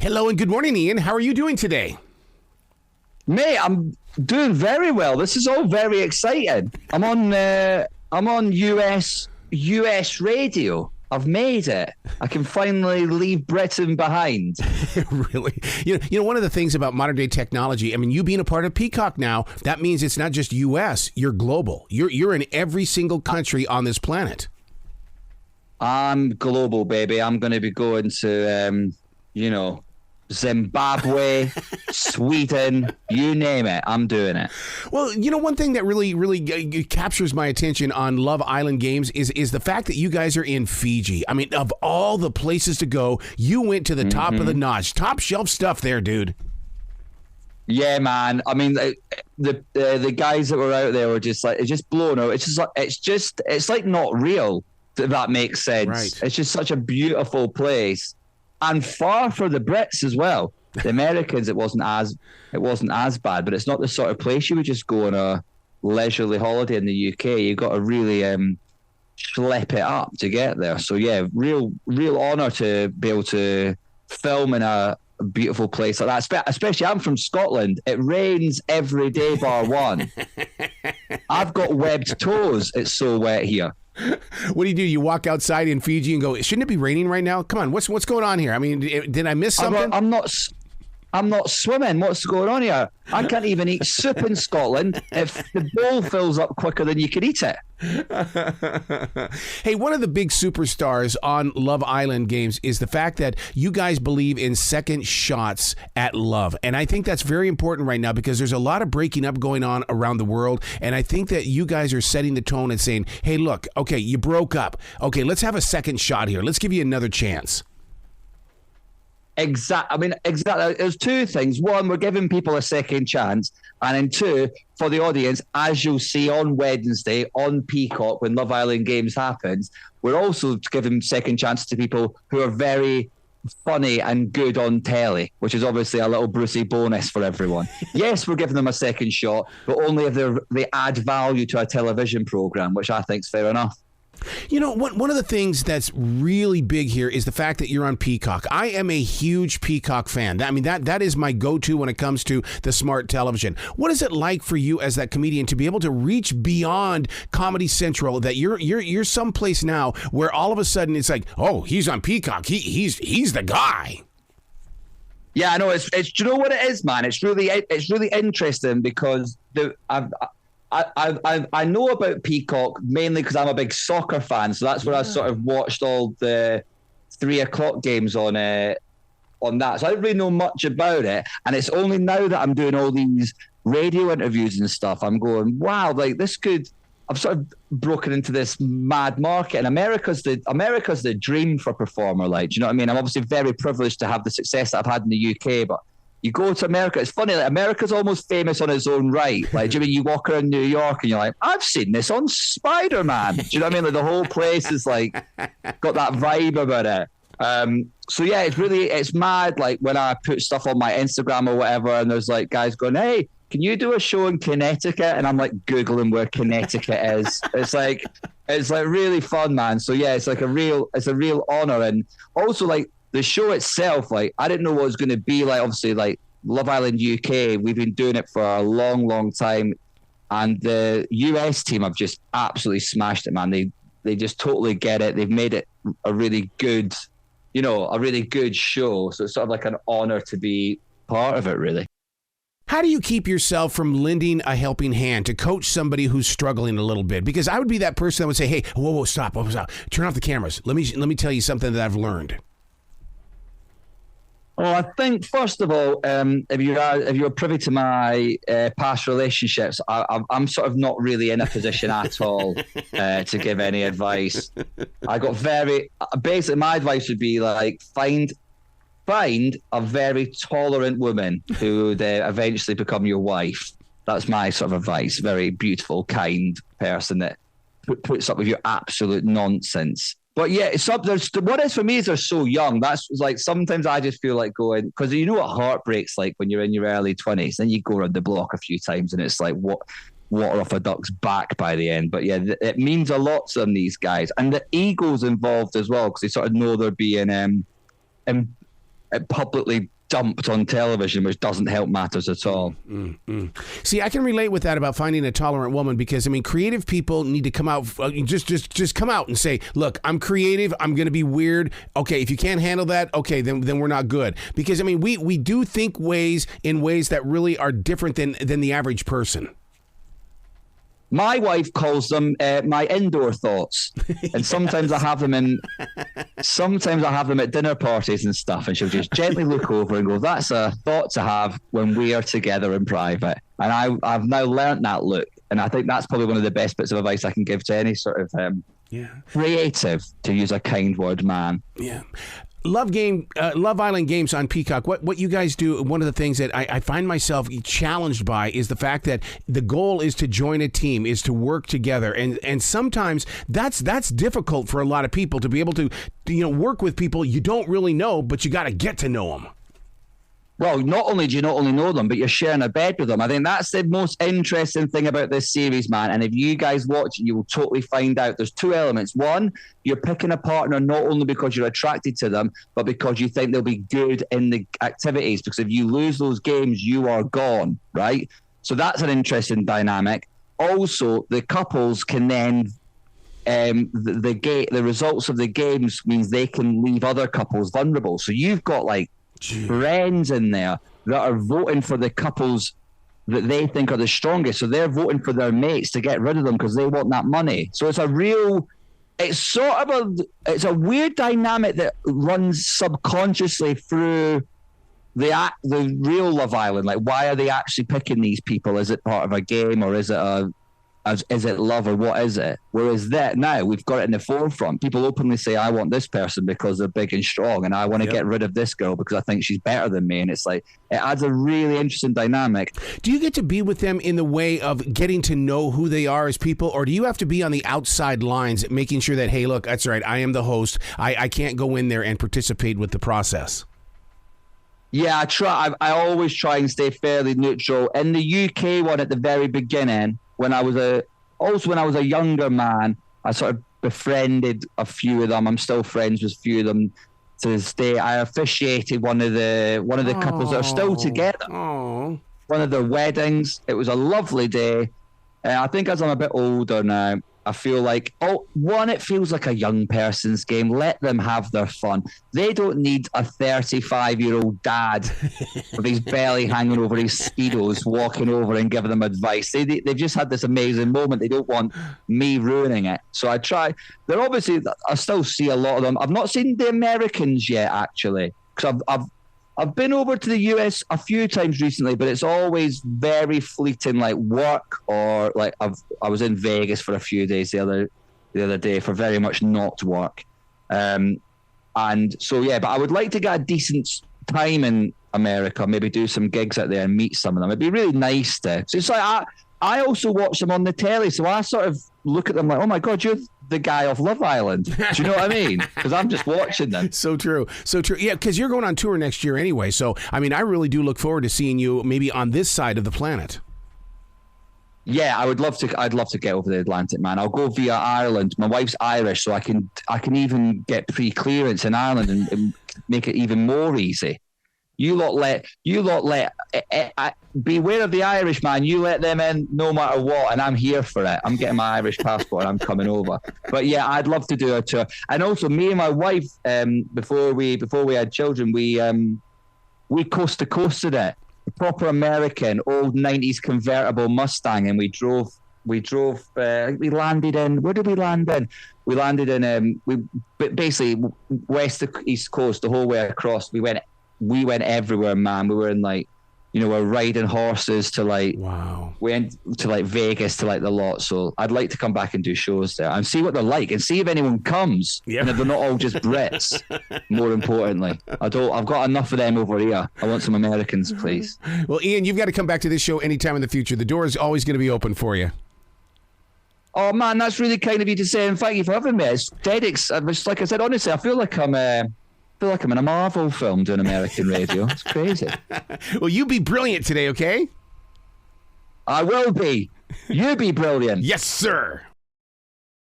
Hello and good morning, Ian. How are you doing today? Mate, I'm doing very well. This is all very exciting. I'm on US radio. I've made it. I can finally leave Britain behind. Really? You know, one of the things about modern day technology, I mean, you being a part of Peacock now, that means it's not just US, you're global. You're in every single country on this planet. I'm global, baby. I'm going to be going to, Zimbabwe, Sweden, you name it. I'm doing it. Well, you know, one thing that really captures my attention on Love Island Games is the fact that you guys are in Fiji. I mean, of all the places to go, you went to the top of the notch. Top shelf stuff there, dude. Yeah, man. I mean, the guys that were out there were just like, it's just blown out. It's like not real, if that makes sense. Right. It's just such a beautiful place. And far for the Brits as well. The Americans, it wasn't as bad, but it's not the sort of place you would just go on a leisurely holiday in the UK. You've got to really schlep it up to get there. So yeah, real honour to be able to film in a beautiful place like that. Especially, I'm from Scotland. It rains every day bar one. I've got webbed toes. It's so wet here. What do? You walk outside in Fiji and go, shouldn't it be raining right now? Come on, what's going on here? I mean, did I miss something? I'm not swimming. What's going on here? I can't even eat soup in Scotland if the bowl fills up quicker than you can eat it. Hey, one of the big superstars on Love Island Games is the fact that you guys believe in second shots at love. And I think that's very important right now because there's a lot of breaking up going on around the world. And I think that you guys are setting the tone and saying, hey, look, okay, you broke up. Okay, let's have a second shot here. Let's give you another chance. Exactly. There's two things. One, we're giving people a second chance. And then two, for the audience, as you'll see on Wednesday on Peacock when Love Island Games happens, we're also giving second chances to people who are very funny and good on telly, which is obviously a little Brucey bonus for everyone. Yes, we're giving them a second shot, but only if they add value to a television program, which I think is fair enough. You know, one of the things that's really big here is the fact that you're on Peacock. I am a huge Peacock fan. I mean, that is my go-to when it comes to the smart television. What is it like for you as that comedian to be able to reach beyond Comedy Central, that you're someplace now where all of a sudden it's like, oh, he's on Peacock. He's the guy. Yeah, I know. It's do you know what it is, man? It's really interesting because I know about Peacock mainly because I'm a big soccer fan, so that's where I sort of watched all the 3:00 games on that. So I don't really know much about it, and it's only now that I'm doing all these radio interviews and stuff, I'm going, wow, like this could. I've sort of broken into this mad market, and America's the dream for a performer. Like, do you know what I mean? I'm obviously very privileged to have the success that I've had in the UK, but you go to America, it's funny, like America's almost famous on its own right. Like, do you mean you walk around New York and you're like, I've seen this on Spider-Man. Do you know what I mean? Like the whole place is like got that vibe about it. So yeah, it's mad. Like when I put stuff on my Instagram or whatever, and there's like guys going, hey, can you do a show in Connecticut? And I'm like Googling where Connecticut is. It's like really fun, man. So yeah, it's a real honor. And also like the show itself, like I didn't know what it was going to be like. Obviously, like Love Island UK, we've been doing it for a long, long time, and the US team have just absolutely smashed it, man. They just totally get it. They've made it a really good show. So it's sort of like an honor to be part of it, really. How do you keep yourself from lending a helping hand to coach somebody who's struggling a little bit? Because I would be that person that would say, hey, whoa, stop. Turn off the cameras. Let me tell you something that I've learned. Well, I think first of all, if you're privy to my past relationships, I'm sort of not really in a position at all to give any advice. I got basically my advice would be like find a very tolerant woman who would eventually become your wife. That's my sort of advice. Very beautiful, kind person that puts up with your absolute nonsense. But yeah, what is for me is they're so young. That's like sometimes I just feel like going, because you know what heartbreak's like when you're in your early 20s. Then you go around the block a few times and it's like water off a duck's back by the end. But yeah, it means a lot to them, these guys. And the ego's involved as well because they sort of know they're being publicly dumped on television, which doesn't help matters at all. See, I can relate with that about finding a tolerant woman because, I mean, creative people need to come out, just come out and say, look, I'm creative. I'm going to be weird. Okay, if you can't handle that, okay, then we're not good. Because, I mean, we do think in ways that really are different than the average person. My wife calls them my indoor thoughts, and sometimes I have them at dinner parties and stuff, and she'll just gently look over and go, "That's a thought to have when we are together in private." And I've now learnt that look, and I think that's probably one of the best bits of advice I can give to any sort of creative, to use a kind word, man. Yeah. Love Island Games on Peacock. What you guys do, one of the things that I find myself challenged by is the fact that the goal is to join a team, is to work together, and sometimes that's difficult for a lot of people to be able to work with people you don't really know, but you got to get to know them. Well, not only do you not only know them, but you're sharing a bed with them. I think that's the most interesting thing about this series, man. And if you guys watch it, you will totally find out there's two elements. One, you're picking a partner not only because you're attracted to them, but because you think they'll be good in the activities. Because if you lose those games, you are gone, right? So that's an interesting dynamic. Also, the couples can then the results of the games means they can leave other couples vulnerable. So you've got friends in there that are voting for the couples that they think are the strongest. So they're voting for their mates to get rid of them because they want that money. So it's a weird dynamic that runs subconsciously through the real Love Island. Like, why are they actually picking these people? Is it part of a game, or is it love, or what is it? Whereas that now we've got it in the forefront. People openly say, I want this person because they're big and strong, and I want to get rid of this girl because I think she's better than me. And it's like, it adds a really interesting dynamic. Do you get to be with them in the way of getting to know who they are as people, or do you have to be on the outside lines making sure that, hey, look, that's right, I am the host. I can't go in there and participate with the process? Yeah, I always try and stay fairly neutral. In the UK one at the very beginning, when I was a younger man, I sort of befriended a few of them. I'm still friends with a few of them to this day. I officiated one of the couples that are still together. Aww. One of their weddings. It was a lovely day. I think as I'm a bit older now, I feel like, it feels like a young person's game. Let them have their fun. They don't need a 35-year-old dad with his belly hanging over his Speedos walking over and giving them advice. They've just had this amazing moment. They don't want me ruining it. So I try. They're obviously, I still see a lot of them. I've not seen the Americans yet, actually, because I've been over to the US a few times recently, but it's always very fleeting, like work, or like I was in Vegas for a few days the other day for very much not work. And so, yeah, but I would like to get a decent time in America, maybe do some gigs out there and meet some of them. It'd be really nice to. So it's like I also watch them on the telly, so I sort of look at them like, oh my God, you're the guy off Love Island. Do you know what I mean? Because I'm just watching them. So true. Yeah, because you're going on tour next year anyway. So, I mean, I really do look forward to seeing you maybe on this side of the planet. Yeah, I'd love to get over the Atlantic, man. I'll go via Ireland. My wife's Irish, so I can even get pre-clearance in Ireland and make it even more easy. You lot let beware of the Irish, man. You let them in no matter what, and I'm here for it. I'm getting my Irish passport and I'm coming over. But yeah, I'd love to do a tour. And also, me and my wife, before we had children, we coast to coasted it. A proper American old 90s convertible Mustang, and we landed in. Where did we land in? We landed in basically west to east coast, the whole way across. We went everywhere, man. We were in we're riding horses to went to Vegas to the lot. So I'd like to come back and do shows there and see what they're like and see if anyone comes. Yeah. And if they're not all just Brits. More importantly, I've got enough of them over here. I want some Americans, please. Well, Iain, you've got to come back to this show anytime in the future. The door is always going to be open for you. Oh man, that's really kind of you to say, and thank you for having me. It's dead. Like I said, honestly, I feel like I'm in a Marvel film doing American radio. It's crazy. Well, you be brilliant today, okay? I will be. You be brilliant. Yes, sir.